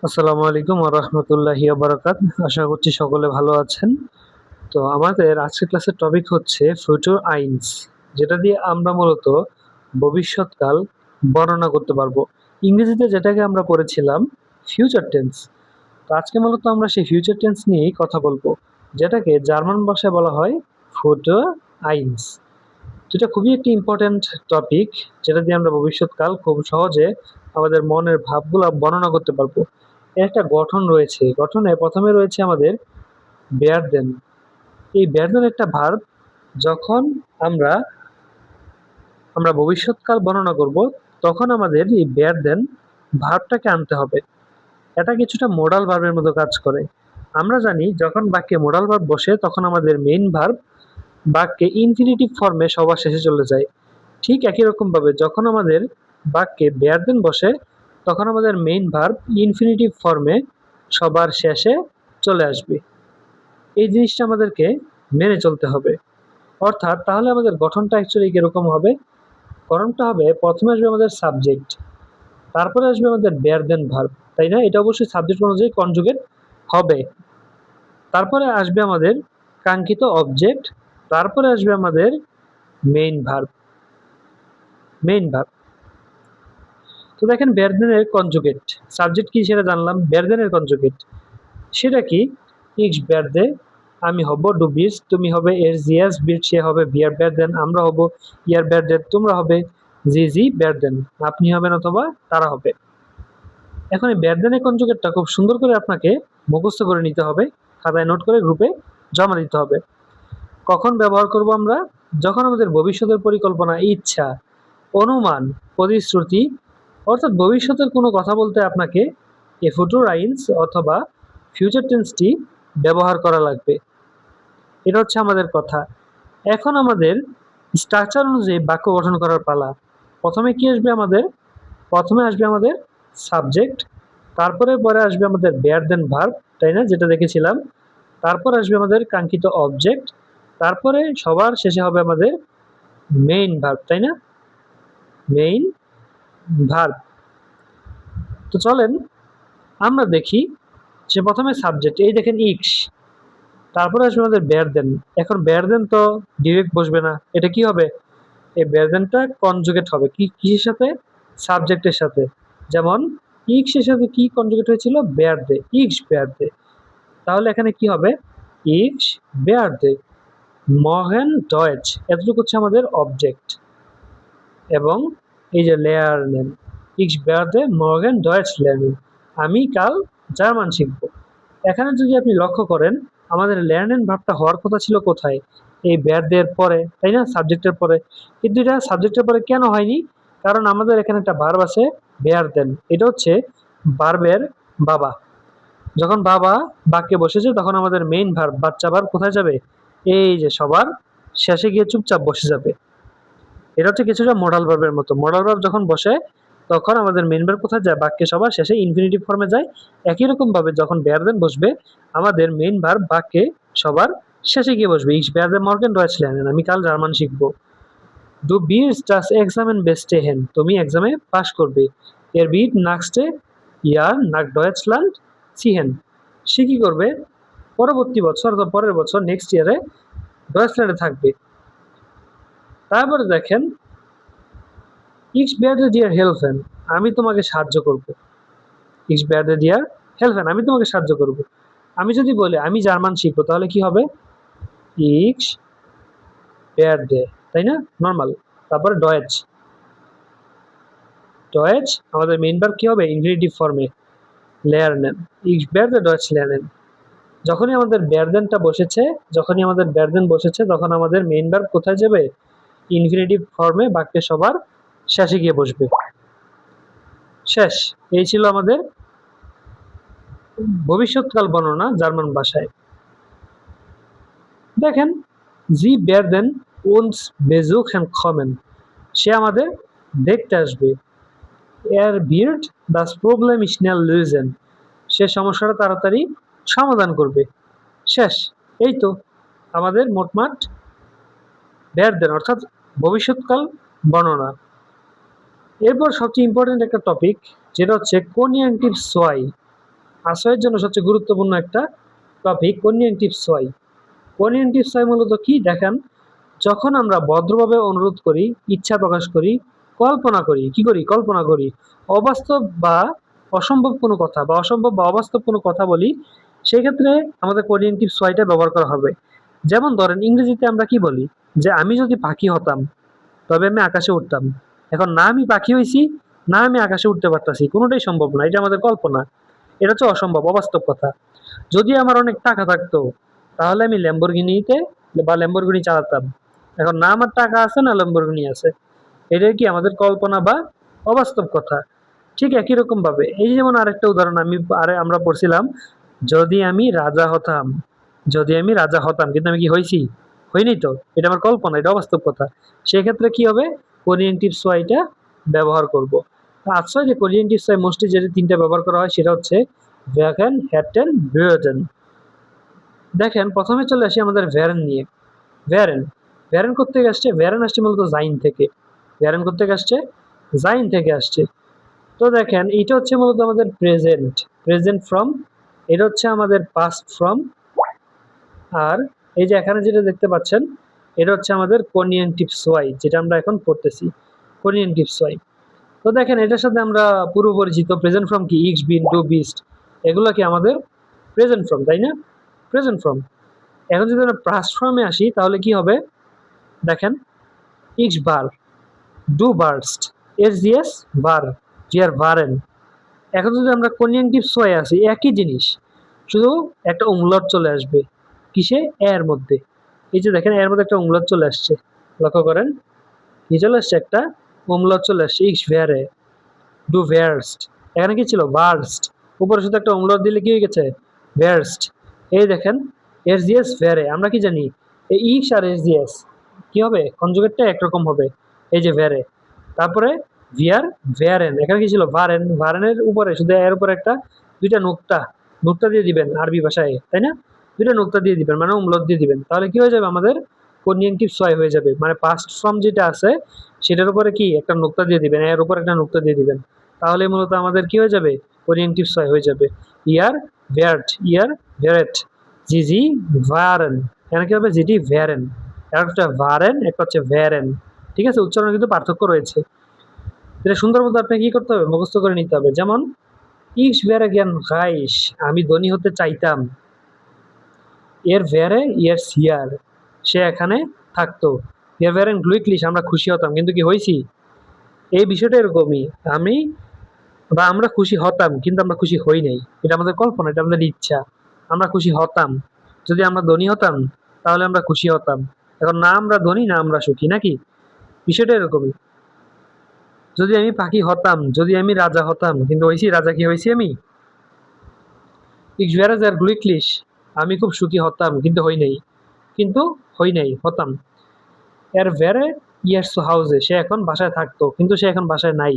আসসালামু আলাইকুম ওয়া রাহমাতুল্লাহি ওয়া বারাকাতুহু। আশা করছি সকলে ভালো আছেন। তো আমাদের আজকের ক্লাসের টপিক হচ্ছে ফিউচার আইনস, যেটা দিয়ে আমরা মূলত ভবিষ্যৎকাল বর্ণনা করতে পারবো। ইংরেজিতে যেটাকে আমরা পড়েছিলাম ফিউচার টেন্স। তো আজকে মূলত আমরা সেই ফিউচার টেন্স নিয়েই কথা বলবো, যেটাকে জার্মান ভাষায় বলা হয় ফিউচার আইনস। যেটা খুবই একটি ইম্পর্টেন্ট টপিক, যেটা দিয়ে আমরা ভবিষ্যৎকাল খুব সহজে আমাদের মনের ভাবগুলা বর্ণনা করতে পারবো। এর একটা গঠন রয়েছে। গঠনে ১ম এ রয়েছে আমাদের werden। এই werden একটা ভার্ব। যখন আমরা আমরা ভবিষ্যৎকাল বর্ণনা করব, তখন আমাদের এই werden ভার্বটাকে আনতে হবে। এটা কিছুটা মোডাল ভার্বের মতো কাজ করে। আমরা জানি যখন বাক্যে মোডাল ভার্ব বসে তখন আমাদের মেইন ভার্ব বাক্যে ইনফিনিটিভ ফর্মে সবার শেষে চলে যায়। ঠিক একই রকমভাবে যখন আমাদের বাক্যে werden বসে তখন আমাদের মেইন ভার্ব ইনফিনিটিভ ফর্মে সবার শেষে চলে আসবে। এই জিনিসটা আমাদেরকে মেনে চলতে হবে। অর্থাৎ তাহলে আমাদের গঠনটা অ্যাকচুয়ালি কিরকম হবে? গঠনটা হবে, প্রথমে আসবে আমাদের সাবজেক্ট, তারপরে আসবে আমাদের বেয়ার দেন ভার্ব, তাই না? এটা অবশ্যই সাবজেক্ট অনুযায়ী কনজুগেট হবে। তারপরে আসবে আমাদের কাঙ্ক্ষিত অবজেক্ট, তারপরে আসবে আমাদের মেইন ভার্ব। তো দেখেন বেয়ার দেনের কনজুগেট, সাবজেক্ট কি সেটা জানলাম, বেয়ার দেনের কনজুগেট সেটা কি? ইক্স বেয়ার দে, আমি হব ডু বিস, তুমি হবে এর জিয়াস বিট, সে হবে বিয়ার বেয়ার দেন, আমরা হব ইয়ার বেয়ার দেন, তোমরা হবে জি জি বেয়ার দেন, আপনি হবেন অথবা তারা হবে। এখন এই বেয়ার দেনের কনজুগেটটা খুব সুন্দর করে আপনাকে মুখস্থ করে নিতে হবে, খাতায় নোট করে গ্রুপে জমা দিতে হবে। কখন ব্যবহার করব আমরা? যখন আমাদের ভবিষ্যতের পরিকল্পনা, ইচ্ছা, অনুমান, প্রতিশ্রুতি, অর্থাৎ ভবিষ্যতের কোনো কথা বলতে আপনাকে এ ফুটুর আইনস অথবা ফিউচার টেন্সটি ব্যবহার করা লাগবে। এটা হচ্ছে আমাদের কথা। এখন আমাদের স্ট্রাকচার অনুযায়ী বাক্য গঠন করার পালা। প্রথমে কি আসবে আমাদের? প্রথমে আসবে আমাদের সাবজেক্ট, তারপরে পরে আসবে আমাদের বেয়ার দেন ভার্ব, তাই না, যেটা দেখেছিলাম। তারপর আসবে আমাদের কাঙ্ক্ষিত অবজেক্ট, তারপরে সবার শেষে হবে আমাদের মেইন ভার্ব, তাই না? Main verb. তো চলেন আমরা দেখি যে প্রথমে সাবজেক্ট, এই দেখেন ইক্স, তারপরে আসবে আমাদের বেয়ার দেন। এখন বেয়ার দেন তো ডিরেক্ট বসবে না, এটা কি হবে? এই বেয়ার দেনটা কনজুগেট হবে কি কিসের সাথে? সাবজেক্টের সাথে। যেমন ইক্স এর সাথে কি কনজুগেট হয়েছিল? বেয়ার দে, ইক্স বেয়ার দে। তাহলে এখানে কি হবে? ইক্স বেয়ার দে মর্গেন ডয়েচ, এতটুকু হচ্ছে আমাদের অবজেক্ট। এবং এই যে লেয়ার নেন, ইক্স বেয়ার দে মর্গেন ডয়েচ লেয়ারনিং, আমি কাল জার্মান শিখবো। এখানে যদি আপনি লক্ষ্য করেন, আমাদের লেয়ারনেন ভাবটা হওয়ার কথা ছিল কোথায়? এই বেয়ারদের পরে, তাই না, সাবজেক্টের পরে। কিন্তু এটা সাবজেক্টের পরে কেন হয়নি? কারণ আমাদের এখানে একটা ভার্ব আছে বেয়ার দেন, এটা হচ্ছে ভার্বের বাবা। যখন বাবা বাক্যে বসেছে তখন আমাদের মেইন ভার্ব বাচ্চা ভার্ব কোথায় যাবে? এই যে সবার শেষে গিয়ে চুপচাপ বসে যাবে। এটা হচ্ছে কিছুটা মডাল ভার্বের মতো। মডাল ভার্ব যখন বসে তখন আমাদের মেইন ভার্ব কোথায় যায়? বাক্যে সবার শেষে ইনফিনিটিভ ফর্মে যায়। একই রকম ভাবে যখন বেয়ার দেন বসবে, আমাদের মেইন ভার্ব বাক্যে সবার শেষে গিয়ে বসবে। ইস বেয়ার দেন মর্গেন ডয়েচ lernen, আমি কাল জার্মান শিখবো। ডু বিরস্ট das Examen bestehen, তুমি এক্সামে পাস করবে। এর বিট নাক্সটে ইয়ার নাক ডয়েচল্যান্ড সিহেন, সে কি করবে? পরবর্তী বছর অথবা পরের বছর নেক্সট ইয়ারে ডয়েচল্যান্ডে থাকবে। তারপরে দেখেন ইক্স বেয়ারডে ডিয়ার হেলফেন, আমি তোমাকে সাহায্য করব। ইক্স বেয়ারডে ডিয়ার হেলফেন, আমি তোমাকে সাহায্য করব। আমি যদি বলি আমি জার্মান শিখবো, তাহলে কি হবে? ইক্স বেয়ারডে, তাই না, নর্মাল। তারপরে ডয়েচ, ডয়েচ আমাদের মেইন ভার্ব কি হবে? ইনফিনিটিভ ফর্মে lernen, ইক্স বেয়ারডে ডয়েচ lernen। যখনই আমাদের বেয়ারদেনটা বসেছে, যখনই আমাদের বেয়ারদেন বসেছে তখন আমাদের মেইন ভার্ব কোথায় যাবে? ইনফিনিটিভ ফর্মে বাক্যে সবার শেষে গিয়ে বসবে। শেষ। এই ছিল আমাদের ভবিষ্যৎকাল বর্ণনা জার্মান ভাষায়। দেখেন জি werden uns besuchen kommen, সে আমাদের দেখতে আসবে। er wird das Problem schnell lösen, সে সমস্যাটা তাড়াতাড়ি সমাধান করবে। শেষ। এই তো আমাদের মোটমাট werden অর্থাৎ ভবিষ্যৎকাল বর্ণনা। এরপর সবচেয়ে ইম্পর্টেন্ট একটা টপিক, যেটা হচ্ছে কনিয়াঙ্টিভ সোয়াই। আশ্রয়ের জন্য সবচেয়ে গুরুত্বপূর্ণ একটা টপিক কনজাংটিভ ছয়। কনজাংটিভ ছয় মূলত কি দেখেন, যখন আমরা ভদ্রভাবে অনুরোধ করি, ইচ্ছা প্রকাশ করি, কল্পনা করি, কি করি কল্পনা করি, অবাস্তব বা অসম্ভব কোনো কথা বা অসম্ভব বা অবাস্তব কোনো কথা বলি, সেক্ষেত্রে আমাদের কনজাংটিভ ছয়টা ব্যবহার করা হবে। যেমন ধরেন ইংরেজিতে আমরা কি বলি, যে আমি যদি পাখি হতাম তবে আমি আকাশে উঠতাম। এখন না আমি পাখি হইছি, না আমি আকাশে উঠতে পারতাছি, কোনোটাই সম্ভব না, এটা আমাদের কল্পনা। এটা হচ্ছে অসম্ভব, অবাস্তব কথা। যদি আমার অনেক টাকা থাকতো তাহলে আমি ল্যাম্বরগিনিতে বা ল্যাম্বরগিনি চালাতাম। এখন না আমার টাকা আছে না ল্যাম্বরগিনি আছে, এটাই কি আমাদের কল্পনা বা অবাস্তব কথা। ঠিক একই রকম ভাবে এই যে যেমন আরেকটা উদাহরণ আমরা পড়ছিলাম, যদি আমি রাজা হতাম, যদি আমি রাজা হতাম কিন্তু আমি কি হয়েছি, হইনি তো, এটা আমার কল্পনা, এটা অবাস্তব কথা। সেক্ষেত্রে কি হবে, কনজাংটিভ ছয়টা ব্যবহার করব। আচ্ছা, যে কনজাংটিভ ছয় মোস্টলি যে তিনটা ব্যবহার করা হয় সেটা হচ্ছে ভ্যাকেন, হ্যাটেন, ব্রিওজেন। দেখেন প্রথমে চলে আসি আমাদের ভ্যারেন নিয়ে। ভ্যারেন, ভ্যারেন করতে আসছে, ভ্যারেন আসছে মূলত জাইন থেকে। ভ্যারেন করতে আসছে, জাইন থেকে আসছে। তো দেখেন এটা হচ্ছে মূলত আমাদের প্রেজেন্ট, প্রেজেন্ট ফর্ম। এটা হচ্ছে আমাদের পাস্ট ফর্ম। আর এই যে এখানে যেটা দেখতে পাচ্ছেন, এটা হচ্ছে আমাদের কনজাংটিভ ছয়, যেটা আমরা এখন পড়তেছি কনজাংটিভ ছয়। তো দেখেন এটার সাথে আমরা পূর্ব পরিচিত প্রেজেন্ট ফর্ম কি ইক্স, বিন, ডু, বিস্ট, এগুলো কি আমাদের প্রেজেন্ট ফর্ম, তাই না? Present form. এখন যদি আমরা পাস্ট ফর্মে আসি তাহলে কি হবে, দেখেন ইক্স বার, ডু বার্স্ট, এস জিএস বার, জিয়ার ভারেন। এখন যদি আমরা কনজাংটিভ ছয়ে আসি, একই জিনিস, শুধু একটা umlaut চলে আসবে কিসে, এর মধ্যে। এই যে দেখেন এর মধ্যে একটা umlaut চলে আসছে, লক্ষ্য করেন কি চলে আসছে, একটা umlaut চলে আসছে, ইক্স ভেয়ারে, ডু ভেয়ারস্ট। এখানে কি ছিল, বার্স্ট, উপরে শুধু একটা umlaut দিলে কি হয়ে গেছে, ভেয়ারস্ট। এই দেখেন এস জিএস ভেয়ারে, আমরা কি জানি এই ইক্স আর এস জিএস কি হবে, কনজুগেটটা একরকম হবে, এই যে ভেয়ারে। তারপরে ভিয়ার, ভেয়ারেন, এখানে কি ছিল, ভারেন, ভারেনের উপরে শুধু এর উপরে একটা দুইটা নোক্তা, নোক্তা দিয়ে দিবেন আরবি ভাষায়, তাই না? দুইটা নোক্তা দিয়ে দিবেন মানে umlaut দিয়ে দিবেন, তাহলে কি হয়ে যাবে আমাদের কনজাংটিভ ছয় হয়ে যাবে। মানে পাস্ট ফর্ম যেটা আছে সেটার উপরে কি একটা নোক্তা দিয়ে দিবেন, এর উপর একটা নোক্তা দিয়ে দিবেন, তাহলে মূলত আমাদের কি হয়ে যাবে, কনজাংটিভ ছয় হয়ে যাবে। ইয়ার ভেয়ার্ট, ইয়ার ভেয়ারেট, জিজি ভারেন, এখানে কি হবে, জিটি ভ্যারেন। একটা হচ্ছে ভারেন, একটা হচ্ছে ভ্যারেন। ঠিক আছে, উচ্চারণে কিন্তু পার্থক্য রয়েছে। এটা সুন্দর মতো আপনাকে কি করতে হবে, মুখস্থ করে নিতে হবে। যেমন ইস ভেরে জ্ঞান গাইস, আমি ধনী হতে চাইতাম। এর ভেরে ইয়ার সিয়ার, সে এখানে থাকতো। এর ভেরেন গ্লুইকলিশ, আমরা খুশি হতাম কিন্তু কি হয়েছি। এই বিষয়টা এরকমই, আমি বা আমরা খুশি হতাম কিন্তু আমরা খুশি হই নাই, এটা আমাদের কল্পনা, এটা আমাদের ইচ্ছা। আমরা খুশি হতাম, যদি আমরা ধনী হতাম তাহলে আমরা খুশি হতাম। এখন না আমরা ধনী না আমরা সুখী, নাকি? বিষয়টা এরকমই। যদি আমি পাখি হতাম, যদি আমি রাজা হতাম কিন্তু হয়েছি রাজা, কি হয়েছি আমি, Ich wäre sehr glücklich, আমি খুব সুখী হতাম কিন্তু হই নাই, কিন্তু হই নাই, হতাম। এর ভেরে ইয়ার zu Hause, সে এখন বাসায় থাকতো কিন্তু সে এখন বাসায় নাই।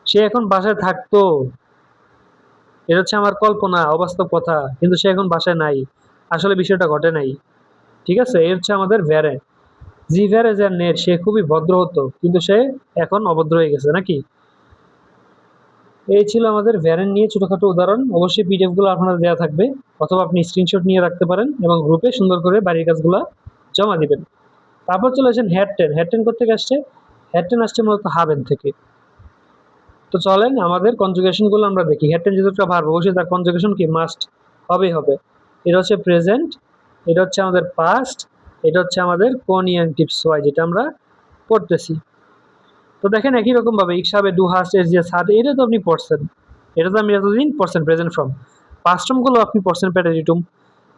সে এখন বাসায় থাকতো, এটা হচ্ছে আমার কল্পনা, অবাস্তব কথা, কিন্তু সে এখন বাসায় নাই, আসলে বিষয়টা ঘটে নাই। ঠিক আছে, এই হচ্ছে আমাদের ভেরে। জি ভেরে যার নেট, সে খুবই ভদ্র হতো কিন্তু সে এখন অভদ্র হয়ে গেছে, নাকি? এই ছিল আমাদের ভ্যারেন নিয়ে ছোটখাটো উদাহরণ। অবশ্যই পিডিএফ গুলো আপনার দেওয়া থাকবে, অথবা আপনি স্ক্রিনশট নিয়ে রাখতে পারেন এবং গ্রুপে সুন্দর করে বাড়ির কাজগুলো জমা দিবেন। তারপর চলে আসেন হেড টেন। হেড টেন করতে আসছে, হেড টেন আসছে মূলত হাবেন থেকে। তো চলেন আমাদের কনজুগেশন গুলো আমরা দেখি। হেড টেন যেহেতু একটা ভার্ব, অবশ্যই তার কনজুগেশন কি মাস্ট হবেই হবে। এটা হচ্ছে প্রেজেন্ট, এটা হচ্ছে আমাদের পাস্ট, এটা হচ্ছে আমাদের কনজাংটিভ ছয় যেটা আমরা পড়তেছি। তো দেখেন একই রকম ভাবে ইক্স হবে, ডু হাস্ট, এস জিএস হার্ড, এটা তো আপনি পড়ছেন, এটা তো আমি এতদিন পড়ছেন প্রেজেন্ট ফর্ম। পাস্ট ফর্ম গুলো আপনি পড়ছেন প্যাটারিটুম,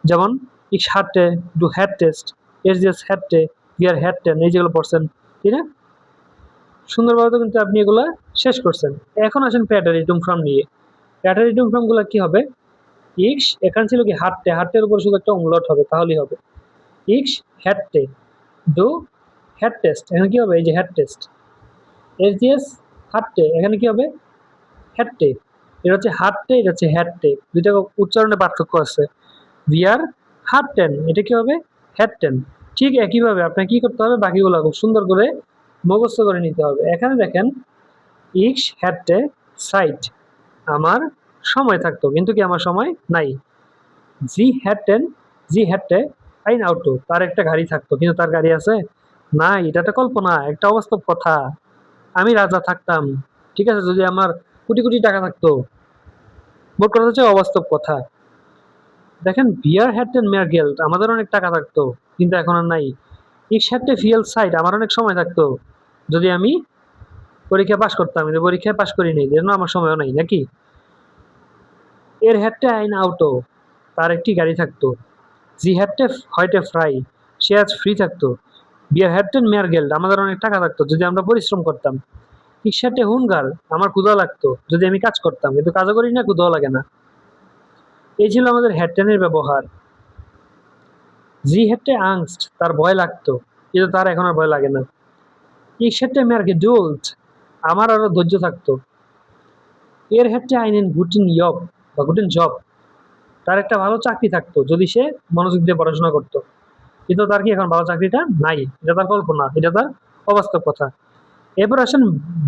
যেমন ইক্স হাট্টে, ডু হ্যাড টেস্ট, এস জিএস হ্যাডটে, বিয়ার হ্যাড টেন, এই যেগুলো পড়ছেন, ঠিক না? সুন্দরভাবে তো কিন্তু আপনি এগুলা শেষ করছেন। এখন আসেন প্যাটারিটুম ফর্ম নিয়ে। প্যাটারিটুম ফর্ম গুলো কি হবে, ইক্স এখানে ছিল কি হাট্টে, হাট্টের উপর শুধু একটা umlaut হবে তাহলেই হবে। ইক্স হ্যাডটে, ডু হ্যাড টেস্ট, এখানে কি হবে, এই যে হ্যাড টেস্ট। এস জিএস হাট্টে, এখানে কি হবে, হ্যাটটে। এটা হচ্ছে হাটটে, এটা হচ্ছে হ্যাটটে, দুইটা উচ্চারণে পার্থক্য আছে। ভিআর হাটটেন, এটা কি হবে, হ্যাটটেন। ঠিক একইভাবে আপনাকে কি করতে হবে, বাকিগুলো খুব সুন্দর করে মুখস্থ করে নিতে হবে। এখানে দেখেন ইক্স হ্যাটটে সাইট, আমার সময় থাকতো, কিন্তু কি আমার সময় নাই। জি হ্যাটে আইন আউটো, তার একটা গাড়ি থাকতো, কিন্তু তার গাড়ি আছে নাই। এটা একটা কল্পনা, একটা অবাস্তব কথা। আমি রাজা থাকতাম, ঠিক আছে, যদি আমার কোটি কোটি টাকা থাকতো। মোট কথা হচ্ছে অবাস্তব কথা। দেখেন, বিয়ার হ্যাটেন মেয়ার গেল্ড, আমাদের অনেক টাকা থাকতো, কিন্তু এখন আর নাই। ইস হ্যাটে ফিয়েল সাইড, আমার অনেক সময় থাকতো, যদি আমি পরীক্ষা পাশ করতাম, কিন্তু পরীক্ষায় পাশ করি নাই, এজন্য আমার সময়ও নাই নাকি। এর হ্যাটে আইন আউটো, তার একটি গাড়ি থাকতো। জি হ্যাটে হয়টে ফ্রাই, সে আজ ফ্রি থাকতো। বিয়ার হ্যাটেন মেয়ার গেল্ড, আমাদের অনেক টাকা থাকতো, যদি আমরা পরিশ্রম করতাম। ইস হ্যাটে হুঙ্গার, আমার ক্ষুধা লাগতো, যদি আমি কাজ করতাম, কিন্তু কাজও করি না, ক্ষুধাও লাগে না। এই ছিল আমাদের হ্যাটেনের ব্যবহার। জি হ্যাটে আংস্ট, তার ভয় লাগতো, কিন্তু তার এখন আর ভয় লাগে না। Ich hätte mehr Geduld, আমার আরো ধৈর্য থাকতো। এর hätte einen guten Job বা guten Job, তার একটা ভালো চাকরি থাকতো, যদি সে মনোযোগ দিয়ে পড়াশোনা করতো। কিন্তু তার কি এখন ভালো চাকরিটা নাই? এটা তার কল্পনা, এটা তার অবাস্তব কথা। এরপর আসেন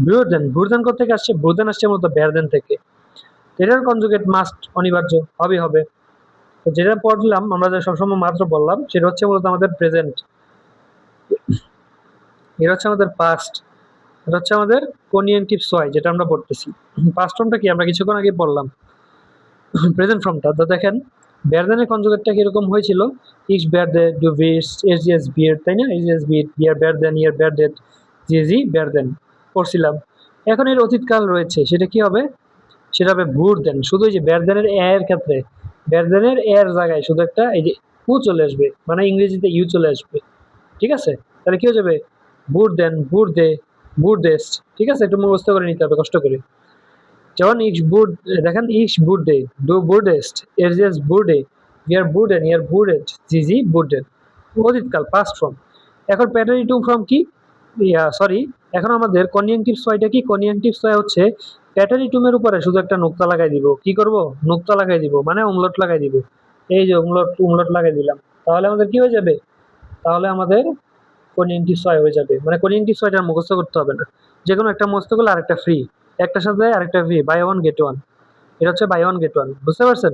বুরদেন। বুরদেন কোত্থেকে আসছে? বুরদেন আসছে মূলত বেরদেন থেকে। এটার কনজুগেট মাস্ট, অনিবার্য হবে। তো যেটা পড়লাম আমরা, যে সবসময় মাত্র বললাম, সেটা হচ্ছে মূলত আমাদের প্রেজেন্ট, এটা হচ্ছে আমাদের পাস্ট, এটা হচ্ছে আমাদের কনিয়েন্টিভ সয়, যেটা আমরা পড়তেছি। পাস্ট ফর্মটা কি আমরা কিছুক্ষণ আগে পড়লাম। প্রেজেন্ট ফর্মটা তো দেখেন, বেরদেনের কনজুগেটটা কিরকম হয়েছিল? ইস বেরদে ডু ভিস এস জি এস বিয়ার, তাই না? এস জি এস বিয়ার, বিয়ার বেরদেন, ইয়ার বেরডেড, জি জি বেরদেন পড়ছিলাম। এখন এর অতীতকাল রয়েছে, সেটা কি হবে? সেটা হবে বুরদেন। শুধু এই যে বেরদেনের এর ক্ষেত্রে, বেরদেনের এর জায়গায় শুধু একটা এই যে উ চলে আসবে, মানে ইংরেজিতে ইউ চলে আসবে, ঠিক আছে? তাহলে কি হয়ে যাবে? বুরদেন, বুরদে, বুরদেস্ট, ঠিক আছে? একটু মুখস্থ করে নিতে হবে কষ্ট করে। যেমন ইস বুড, দেখেন ইস বুডে, ডু বুডেস্ট, এর জেস বুডে, ইয়ার বুডেন, ইয়ার বুডেট, জি জি বুডেন। অতীতকাল, পাস্ট ফর্ম। এখন প্যাটার্নিটিভ ফর্ম কি? সরি, এখন আমাদের কনিয়াঙ্কিভ ছয়টা কি? কনিয়াঙ্কিভ ছয় হচ্ছে প্যাটারিটুমের উপরে শুধু একটা নোক্তা লাগাই দিব। কি করব? নোক্তা লাগাই দিব, মানে উমলট লাগাই দিব। এই যে উমলট, উমলট লাগাই দিলাম। তাহলে আমাদের কি হয়ে যাবে? তাহলে আমাদের কনিয়াঙ্কিভ ছয় হয়ে যাবে। মানে কনিয়াঙ্কিভ ছয়টা মুখস্থ করতে হবে না, যে কোনো একটা মুখস্থ করলে আরেকটা ফ্রি, একটার সাথে আরেকটা free, buy one get one. এটা হচ্ছে বাই ওয়ান গেট ওয়ান, বুঝতে পারছেন?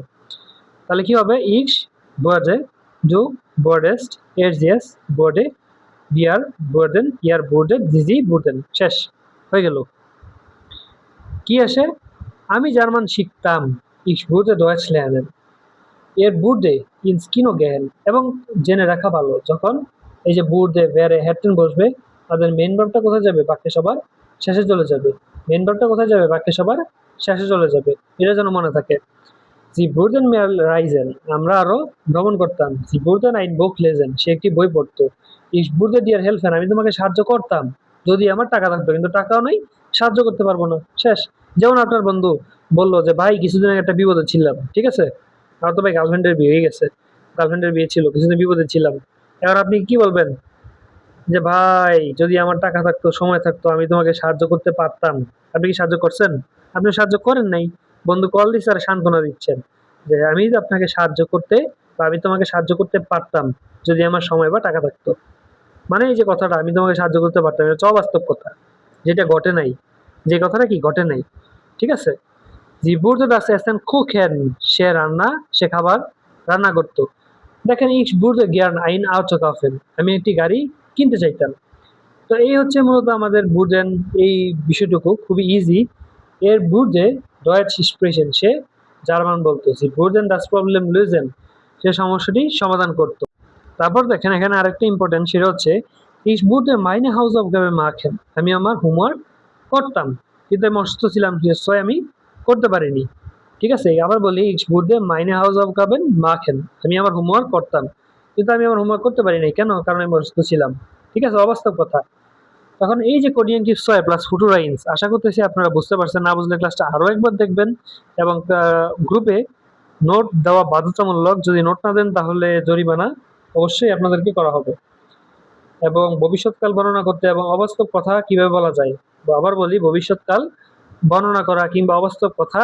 তাহলে কি হবে? ইস বোর্ডে, ডু বোর্ডেস্ট, এর জিএস বোর্ডে, বিয়ার বোর্ডেন, ইয়ার বোর্ডে, জিজি বোর্ডেন। শেষ হয়ে গেল। কি আসে? আমি জার্মান শিখতাম, ইস বুর্ডে ডয়েচ lernen, এর বুর্ডে ইন্স কিনো গেহেন। এবং জেনে রাখা ভালো, যখন এই যে বুর্ডে ভেরে হ্যাটেন বসবে, তাদের মেন ভার্বটা কোথায় যাবে? বাক্যে সবার শেষে চলে যাবে। মেন ভার্বটা কোথায় যাবে? বাক্যে সবার শেষে চলে যাবে। এটা যেন মনে থাকে। জি বুর্ডেন মেয়ার রাইজেন, আমরা আরো ভ্রমণ করতাম। জি বুর্ডেন আইন বুক লেজেন, সে একটি বই পড়তো। ইস বুর্ডে ডিয়ার হেল্পেন, আমি তোমাকে সাহায্য করতাম, যদি আমার টাকা থাকতো, কিন্তু টাকাও নেই, সাহায্য করতে পারবো না। শেষ। যেমন আপনার বন্ধু বললো যে ভাই কিছুদিন আগে একটা বিপদে ছিলাম, ঠিক আছে? আমার তো ভাই গার্লফ্রেন্ডের বিয়ে হয়ে গেছে, গার্লফ্রেন্ডের বিয়ে ছিল, কিছুদিন বিপদে ছিলাম। এবার আপনি কি বলবেন? যে ভাই যদি আমার টাকা থাকতো, সময় থাকতো, আমি তোমাকে সাহায্য করতে পারতাম। আপনি কি সাহায্য করছেন? আপনি সাহায্য করেন নাই। বন্ধু কল দিচ্ছে আর সান্ত্বনা দিচ্ছেন যে আমি আপনাকে সাহায্য করতে, বা আমি তোমাকে সাহায্য করতে পারতাম, যদি আমার সময় বা টাকা থাকতো। মানে এই যে কথাটা, আমি তোমাকে সাহায্য করতে পারতাম, এটা হচ্ছে অবাস্তব কথা, যেটা ঘটে নাই। যে কথাটা কি ঘটে নাই, ঠিক আছে? জি বুঝতে পারছেন, কুকেন, সে রান্না, সে খাবার রান্না করতো। দেখেন ইস বুঝতে জ্ঞান আইন আউট কাফেন, আমি একটি গাড়ি কিনতে চাইতাম। তো এই হচ্ছে মূলত আমাদের বুঝেন, এই বিষয়টুকু খুবই ইজি। এর বুঝে ডয়েচ স্প্রেশন, সে জার্মান বলতো। যে বুঝেন ডাস প্রবলেম লুজেন, সে সমস্যাটি সমাধান করতো। তারপর দেখেন এখানে আরেকটা ইম্পর্টেন্ট, সেটা হচ্ছে ইস বুঝে মাইনে হাউস অফ গাবে মাখেন, আমি আমার হোমওয়ার্ক করতাম, কিন্তু আমি অসুস্থ ছিলাম, নিশ্চয় আমি করতে পারিনি। ঠিক আছে, আবার বলি ইস বুঝে মাইনে হাউস অফ গাবেন মাখেন, আমি আমার হোমওয়ার্ক করতাম, কিন্তু আমি আমার হোমওয়ার্ক করতে পারিনি। কেন? কারণ আমি অসুস্থ ছিলাম। ঠিক আছে, অবাস্তব কথা। তখন এই যে কোডিয়ানটিভ ছয় প্লাস ফুটুরাইন্স, আশা করতেছি আপনারা বুঝতে পারছেন। না বুঝলে ক্লাসটা আরো একবার দেখবেন, এবং গ্রুপে নোট দেওয়া বাধ্যতামূলক। যদি নোট না দেন তাহলে জরিমানা অবশ্যই আপনাদেরকে করা হবে। এবং ভবিষ্যৎকাল বর্ণনা করতে এবং অবাস্তব কথা কিভাবে বলা যায়, আবার বলি, ভবিষ্যৎকাল বর্ণনা করা কিংবা অবাস্তব কথা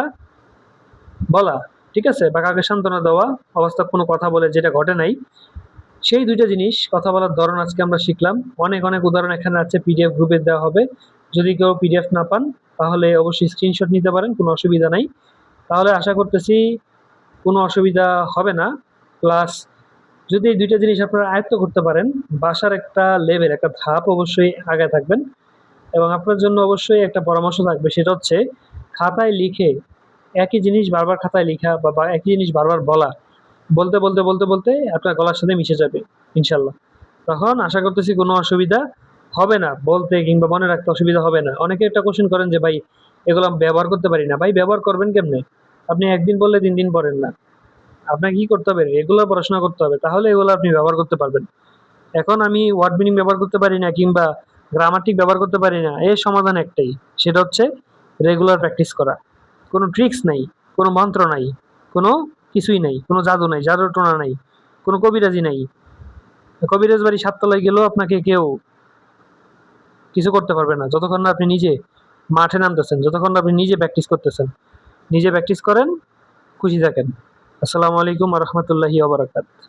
বলা, ঠিক আছে, বা কাউকে সান্ত্বনা দেওয়া, অবাস্তব কোনো কথা বলে যেটা ঘটে নাই, সেই দুইটা জিনিস কথা বলার ধরন আজকে আমরা শিখলাম। অনেক অনেক উদাহরণ এখানে আছে, পিডিএফ গ্রুপে দেওয়া হবে। যদি কেউ পিডিএফ না পান তাহলে অবশ্যই স্ক্রিনশট নিতে পারেন, কোনো অসুবিধা নাই। তাহলে আশা করতেছি কোনো অসুবিধা হবে না। প্লাস যদি এই ২ টা জিনিস আপনারা আয়ত্ত করতে পারেন, বাসার একটা লেভেল, একটা ধাপ অবশ্যই আগায় থাকবেন। এবং আপনার জন্য অবশ্যই একটা পরামর্শ থাকবে, সেটা হচ্ছে খাতায় লিখে একই জিনিস বারবার খাতায় লিখা বা একই জিনিস বারবার বলা। বলতে আপনার গলার সাথে মিশে যাবে ইনশাআল্লাহ। তখন আশা করতেছি কোনো অসুবিধা হবে না। বলতে কিংবা মনে রাখতে অসুবিধা হবে না। অনেকে একটা কোয়েশ্চেন করেন যে, "ভাই এগুলো আমি ব্যবহার করতে পারি না।" ভাই ব্যবহার করবেন কেমনে? আপনি ১ দিন বললে ৩ দিন পড়েন না। আপনাকে কি করতে হবে? রেগুলার পড়াশোনা করতে হবে। তাহলে এগুলো আপনি ব্যবহার করতে পারবেন। এখন আমি ওয়ার্ড মিনিং ব্যবহার করতে পারি না কিংবা গ্রামাটিক ব্যবহার করতে পারি না। এর সমাধান একটাই। সেটা হচ্ছে রেগুলার প্র্যাকটিস করা। কোনো ট্রিকস নাই, কোনো মন্ত্র নাই, কোনো কিছুই নাই, কোনো জাদু নাই, জাদুটোনা নাই, কোনো কবিরাজি নাই। কবিরাজ বাড়ি ৭ তলায় গেলেও আপনাকে কেউ কিছু করতে পারবে না। যতক্ষণ না আপনি নিজে মাঠে নামতেছেন, যতক্ষণ না আপনি নিজে প্র্যাকটিস করতেছেন। নিজে প্র্যাকটিস করেন, খুশি থাকেন। আসসালামু আলাইকুম ওয়া রাহমাতুল্লাহি ওয়া বারাকাতুহু।